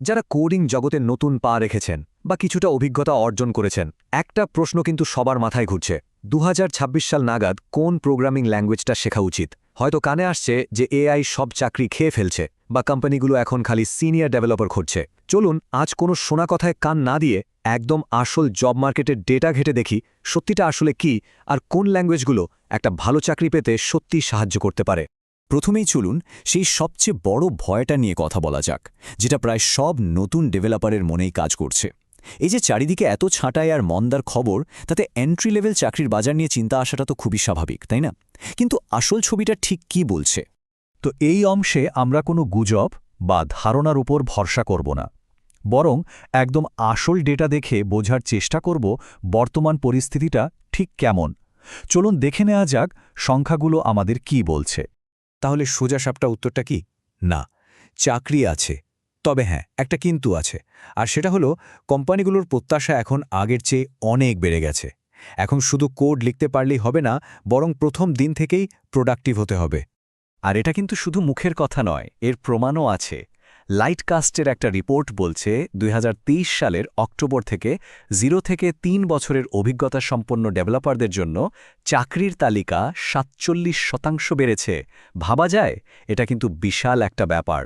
যারা কোডিং জগতে নতুন পা রেখেছেন বা কিছুটা অভিজ্ঞতা অর্জন করেছেন, একটা প্রশ্ন কিন্তু সবার মাথায় ঘুরছে। ২০২৬ সাল নাগাদ কোন প্রোগ্রামিং ল্যাঙ্গুয়েজটা শেখা উচিত? হয়তো কানে আসছে যে এআই সব চাকরি খেয়ে ফেলছে, বা কোম্পানিগুলো এখন খালি সিনিয়র ডেভেলপার খুঁজছে। চলুন আজ কোনো শোনা কথায় কান না দিয়ে একদম আসল জব মার্কেটের ডেটা ঘেটে দেখি সত্যিটা আসলে কি, আর কোন ল্যাঙ্গুয়েজগুলো একটা ভালো চাকরি পেতে সত্যিই সাহায্য করতে পারে। প্রথমেই চলুন সেই সবচেয়ে বড় ভয়টা নিয়ে কথা বলা যাক, যেটা প্রায় সব নতুন ডেভেলপারের মনেই কাজ করছে। এই যে চারিদিকে এত ছাঁটাই আর মন্দার খবর, তাতে এন্ট্রি লেভেল চাকরির বাজার নিয়ে চিন্তা আসাটা তো খুবই স্বাভাবিক, তাই না? কিন্তু আসল ছবিটা ঠিক কি বলছে? তো এই অংশে আমরা কোনো গুজব বা ধারণার উপর ভরসা করব না, বরং একদম আসল ডেটা দেখে বোঝার চেষ্টা করব বর্তমান পরিস্থিতিটা ঠিক কেমন। চলুন দেখে নেওয়া যাক সংখ্যাগুলো আমাদের কি বলছে। তাহলে সোজা সাপটা উত্তরটা কি? না, চাকরি আছে, তবে হ্যাঁ, একটা কিন্তু আছে। আর সেটা হলো, কোম্পানিগুলোর প্রত্যাশা এখন আগের চেয়ে অনেক বেড়ে গেছে। এখন শুধু কোড লিখতে পারলেই হবে না, বরং প্রথম দিন থেকেই প্রোডাক্টিভ হতে হবে। আর এটা কিন্তু শুধু মুখের কথা নয়, এর প্রমাণও আছে। লাইটকাস্টের একটা রিপোর্ট বলছে ২০২৩ সালের অক্টোবর থেকে 0 থেকে ৩ বছরের অভিজ্ঞতা সম্পন্ন ডেভেলপারদের জন্য চাকরির তালিকা ৪৭% বেড়েছে। ভাবা যায়? এটা কিন্তু বিশাল একটা ব্যাপার।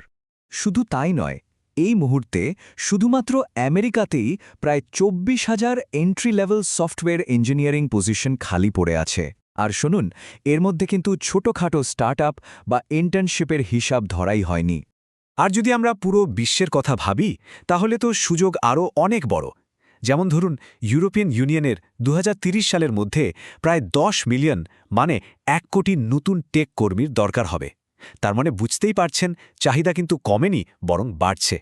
শুধু তাই নয়, এই মুহূর্তে শুধুমাত্র আমেরিকাতেই প্রায় ২৪,০০০ entry level software engineering position খালি পড়ে আছে। আর শুনুন, এর মধ্যে কিন্তু ছোটখাটো স্টার্টআপ বা ইন্টার্নশিপের হিসাব ধরাই হয়নি। আর যদি আমরা পুরো বিশ্বের কথা ভাবি, তাহলে তো সুযোগ আরও অনেক বড়। যেমন ধরুন, ইউরোপিয়ান ইউনিয়নের ২০৩০ সালের মধ্যে প্রায় ১০ মিলিয়ন, মানে ১ কোটি নতুন টেক কর্মীর দরকার হবে। তার মানে বুঝতেই পারছেন, চাহিদা কিন্তু কমেনি, বরং বাড়ছে।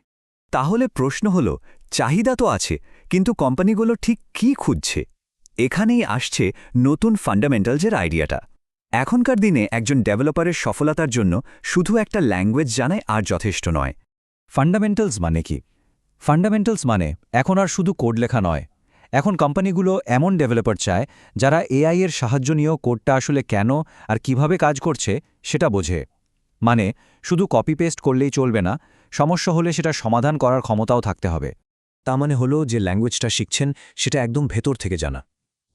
তাহলে প্রশ্ন হলো, চাহিদা তো আছে, কিন্তু কোম্পানিগুলো ঠিক কি খুঁজছে? এখানেই আসছে নতুন ফান্ডামেন্টালসের আইডিয়াটা। এখনকার দিনে একজন ডেভেলপারের সফলতার জন্য শুধু একটা ল্যাঙ্গুয়েজ জানাই আর যথেষ্ট নয়। ফান্ডামেন্টালস মানে কি? ফান্ডামেন্টালস মানে এখন আর শুধু কোড লেখা নয়। এখন কোম্পানিগুলো এমন ডেভেলপার চায় যারা এআই এর সাহায্য নিয়েও কোডটা আসলে কেন আর কিভাবে কাজ করছে সেটা বোঝে। মানে শুধু কপি পেস্ট করলেই চলবে না, সমস্যা হলে সেটা সমাধান করার ক্ষমতাও থাকতে হবে। তা মানে হলো যে ল্যাঙ্গুয়েজটা শিখছেন সেটা একদম ভেতর থেকে জানা।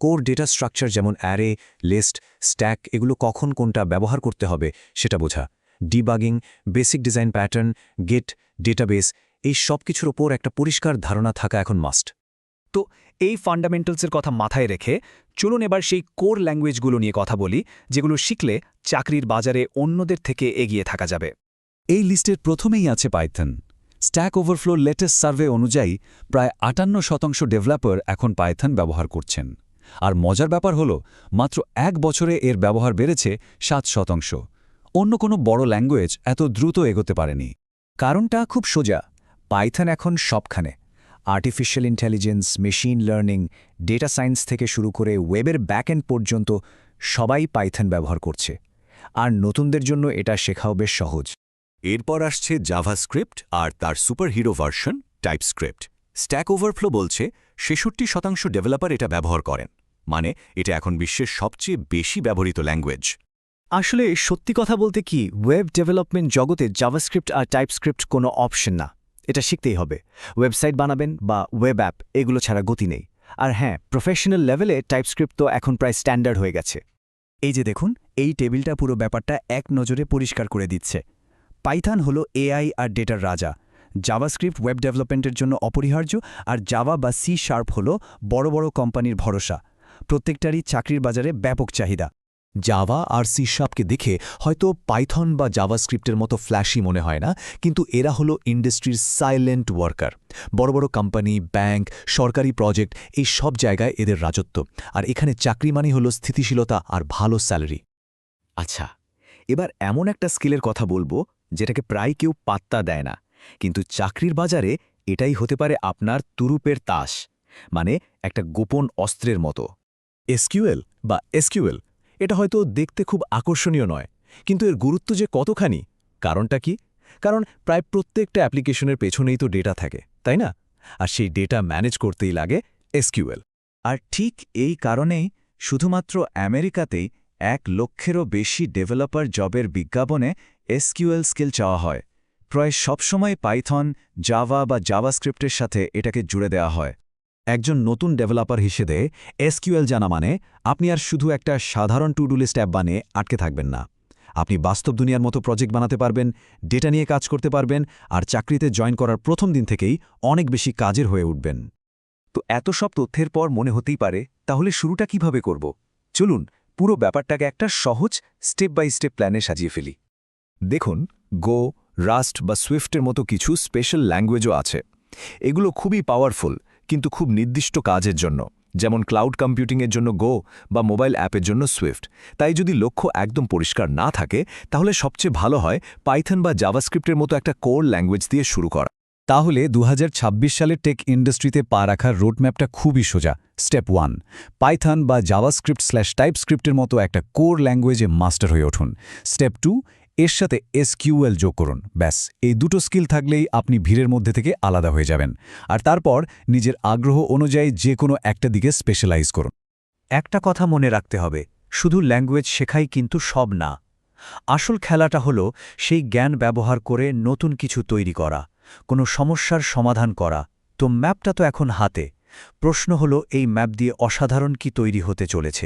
কোর ডেটা স্ট্রাকচার যেমন অ্যারে, লিস্ট, স্ট্যাক, এগুলো কখন কোনটা ব্যবহার করতে হবে সেটা বোঝা। Debugging, basic design pattern, git, database, এই সব কিছুর ওপর একটা পরিষ্কার ধারণা থাকা এখন মাস্ট। তো এই ফান্ডামেন্টালসের কথা মাথায় রেখে চলুন এবার সেই কোর ল্যাঙ্গুয়েজগুলো নিয়ে কথা বলি, যেগুলো শিখলে চাকরির বাজারে অন্যদের থেকে এগিয়ে থাকা যাবে। এই লিস্টের প্রথমেই আছে Python. Stack overflow latest survey অনুযায়ী প্রায় ৫৮% ডেভেলপার এখন পাইথন ব্যবহার করছেন। আর মজার ব্যাপার হলো, মাত্র ১ বছরে এর ব্যবহার বেড়েছে ৭%। অন্য কোনো বড় ল্যাঙ্গুয়েজ এত দ্রুত এগোতে পারেনি। কারণটা খুব সোজা, পাইথন এখন সবখানে। Artificial intelligence, machine learning, data science থেকে শুরু করে ওয়েবের ব্যাকএন্ড পর্যন্ত সবাই পাইথন ব্যবহার করছে। আর নতুনদের জন্য এটা শেখাও বেশ সহজ। এরপর আসছে জাভাস্ক্রিপ্ট আর তার superhero version TypeScript. Stack overflow বলছে ৬৬% ডেভেলপার এটা ব্যবহার করেন, মানে এটা এখন বিশ্বের সবচেয়ে বেশি ব্যবহৃত ল্যাঙ্গুয়েজ। আসলে সত্যি কথা বলতে কি, ওয়েব ডেভেলপমেন্ট জগতে জাভাস্ক্রিপ্ট আর টাইপস্ক্রিপ্ট কোনো অপশন না। এটা শিখতেই হবে। ওয়েবসাইট বানাবেন বা ওয়েব অ্যাপ, এগুলো ছাড়া গতি নেই। আর হ্যাঁ, প্রফেশনাল লেভেলে টাইপস্ক্রিপ্ট তো এখন প্রায় স্ট্যান্ডার্ড হয়ে গেছে। এই যে দেখুন, এই টেবিলটা পুরো ব্যাপারটা এক নজরে পরিষ্কার করে দিচ্ছে। পাইথন হলো এআই আর ডেটার রাজা, জাভাস্ক্রিপ্ট ওয়েব ডেভেলপমেন্টের জন্য অপরিহার্য, আর জাভা বা সি শার্প হলো বড় বড় কোম্পানির ভরসা। প্রত্যেকটারই চাকরির বাজারে ব্যাপক চাহিদা। জাভা আর সি শার্পকে দেখে হয়তো পাইথন বা জাভাস্ক্রিপ্টের মতো ফ্ল্যাশি মনে হয় না, কিন্তু এরা হলো ইন্ডাস্ট্রির সাইলেন্ট ওয়ার্কার। বড় বড় কোম্পানি, ব্যাংক, সরকারি প্রজেক্ট, এই সব জায়গায় এদের রাজত্ব। আর এখানে চাকরি মানে হলো স্থিতিশীলতা আর ভালো স্যালারি। আচ্ছা, এবার এমন একটা স্কিলের কথা বলবো যেটাকে প্রায় কেউ পাত্তা দেয় না, কিন্তু চাকরির বাজারে এটাই হতে পারে আপনার তুরুপের তাস, মানে একটা গোপন অস্ত্রের মতো। এসকিউএল বা এসকিউএল, এটা হয়তো দেখতে খুব আকর্ষণীয় নয়, কিন্তু এর গুরুত্ব যে কতখানি। কারণটা কি? কারণ প্রায় প্রত্যেকটা অ্যাপ্লিকেশনের পেছনেই তো ডেটা থাকে, তাই না? আর সেই ডেটা ম্যানেজ করতেই লাগে এসকিউএল। আর ঠিক এই কারণেই শুধুমাত্র আমেরিকাতেই ১ লক্ষেরও বেশি ডেভেলপার জবের বিজ্ঞাপনে এসকিউএল স্কিল চাওয়া হয়। প্রায় সবসময় পাইথন জাভা বা জাভাস্ক্রিপ্টের সাথে এটাকে জুড়ে দেওয়া হয়। একজন নতুন ডেভেলপার হিসেবে এসকিউএল জানা মানে আপনি আর শুধু একটা সাধারণ টু ডু লিস্ট অ্যাপ বানিয়ে আটকে থাকবেন না। আপনি বাস্তব দুনিয়ার মতো প্রজেক্ট বানাতে পারবেন, ডেটা নিয়ে কাজ করতে পারবেন, আর চাকরিতে জয়েন করার প্রথম দিন থেকেই অনেক বেশি কাজের হয়ে উঠবেন। তো এত সব তথ্যের পর মনে হতেই পারে, তাহলে শুরুটা কিভাবে করব? চলুন পুরো ব্যাপারটাকে একটা সহজ স্টেপ বাই স্টেপ প্ল্যানে সাজিয়ে ফেলি। দেখুন, গো, রাস্ট বা সুইফটের মতো কিছু স্পেশাল ল্যাঙ্গুয়েজও আছে। এগুলো খুবই পাওয়ারফুল, কিন্তু খুব নির্দিষ্ট কাজের জন্য, যেমন ক্লাউড কম্পিউটিংয়ের জন্য গো বা মোবাইল অ্যাপের জন্য সুইফট। তাই যদি লক্ষ্য একদম পরিষ্কার না থাকে, তাহলে সবচেয়ে ভালো হয় পাইথন বা জাভাস্ক্রিপ্টের মতো একটা কোর ল্যাঙ্গুয়েজ দিয়ে শুরু করা। তাহলে 2026 সালে টেক ইন্ডাস্ট্রিতে পা রাখার রোডম্যাপটা খুবই সোজা। স্টেপ 1, পাইথন বা জাভাস্ক্রিপ্ট/টাইপস্ক্রিপ্টের মতো একটা কোর ল্যাঙ্গুয়েজে মাস্টার হয়ে উঠুন। স্টেপ 2, এর সাথে এসকিউএল যোগ করুন। ব্যাস, এই দুটো স্কিল থাকলেই আপনি ভিড়ের মধ্যে থেকে আলাদা হয়ে যাবেন। আর তারপর নিজের আগ্রহ অনুযায়ী যে কোনো একটা দিকে স্পেশালাইজ করুন। একটা কথা মনে রাখতে হবে, শুধু ল্যাঙ্গুয়েজ শেখাই কিন্তু সব না। আসল খেলাটা হলো সেই জ্ঞান ব্যবহার করে নতুন কিছু তৈরি করা, কোনো সমস্যার সমাধান করা। তো ম্যাপটা তো এখন হাতে। প্রশ্ন হলো এই ম্যাপ দিয়ে অসাধারণ কি তৈরি হতে চলেছে।